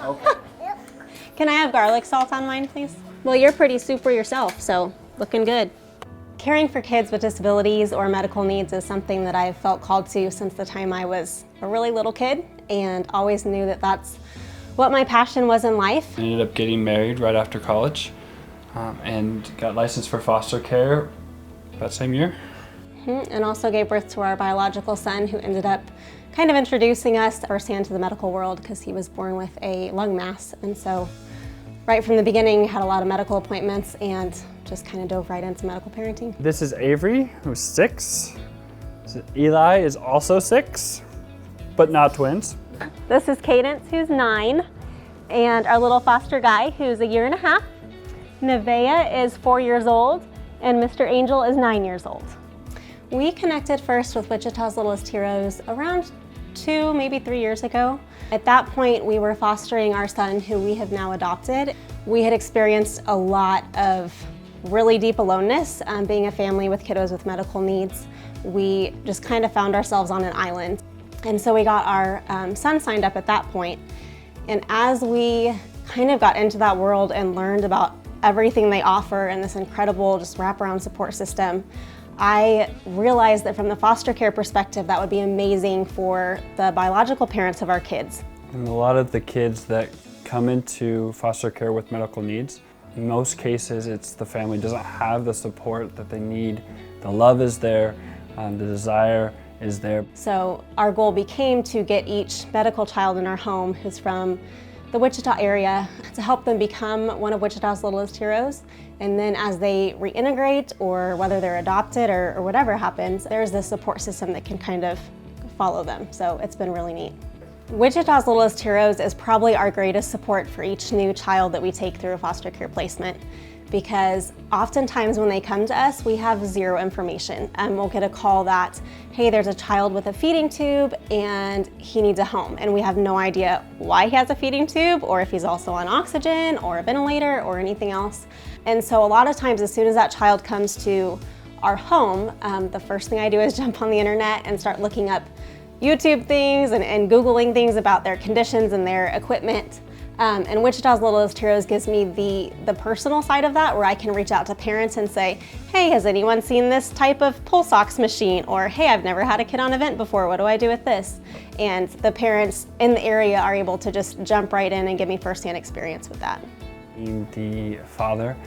Okay. Can I have garlic salt on mine, please? Well, you're pretty super yourself, so looking good. Caring for kids with disabilities or medical needs is something that I've felt called to since the time I was a really little kid, and always knew that that's what my passion was in life. I ended up getting married right after college and got licensed for foster care that same year. And also gave birth to our biological son, who ended up kind of introducing us firsthand to the medical world because he was born with a lung mass. And so right from the beginning, we had a lot of medical appointments and just kind of dove right into medical parenting. This is Avery, who's 6. Eli is also 6, but not twins. This is Cadence, who's 9, and our little foster guy, who's a 1.5 years. Nevaeh is 4 years old, and Mr. Angel is 9 years old. We connected first with Wichita's Littlest Heroes around 2, maybe 3 years ago. At that point, we were fostering our son, who we have now adopted. We had experienced a lot of really deep aloneness, being a family with kiddos with medical needs. We just kind of found ourselves on an island. And so we got our son signed up at that point. And as we kind of got into that world and learned about everything they offer and this incredible just wraparound support system, I realized that from the foster care perspective, that would be amazing for the biological parents of our kids. And a lot of the kids that come into foster care with medical needs, in most cases, it's the family doesn't have the support that they need. The love is there, the desire is there. So our goal became to get each medical child in our home who's from the Wichita area to help them become one of Wichita's Littlest Heroes. And then as they reintegrate, or whether they're adopted or whatever happens, there's this support system that can kind of follow them. So it's been really neat. Wichita's Littlest Heroes is probably our greatest support for each new child that we take through a foster care placement, because oftentimes when they come to us, we have zero information. We'll get a call that, hey, there's a child with a feeding tube and he needs a home. And we have no idea why he has a feeding tube, or if he's also on oxygen or a ventilator or anything else. And so a lot of times, as soon as that child comes to our home, the first thing I do is jump on the internet and start looking up YouTube things and Googling things about their conditions and their equipment. And Wichita's Littlest Heroes gives me the personal side of that, where I can reach out to parents and say, hey, has anyone seen this type of pulse ox machine? Or, hey, I've never had a kid on a vent before, what do I do with this? And the parents in the area are able to just jump right in and give me firsthand experience with that. Being the father,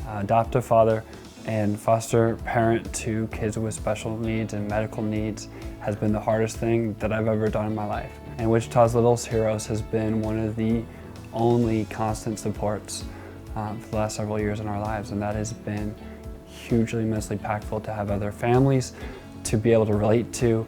adoptive father, and foster parent to kids with special needs and medical needs has been the hardest thing that I've ever done in my life. And Wichita's Littlest Heroes has been one of the only constant supports for the last several years in our lives, and that has been hugely immensely impactful to have other families to be able to relate to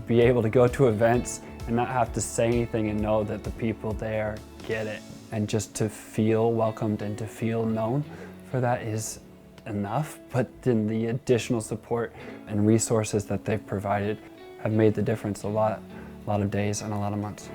be able to go to events and not have to say anything and know that the people there get it, and just to feel welcomed and to feel known for that is enough. But then the additional support and resources that they've provided have made the difference a lot of days and a lot of months.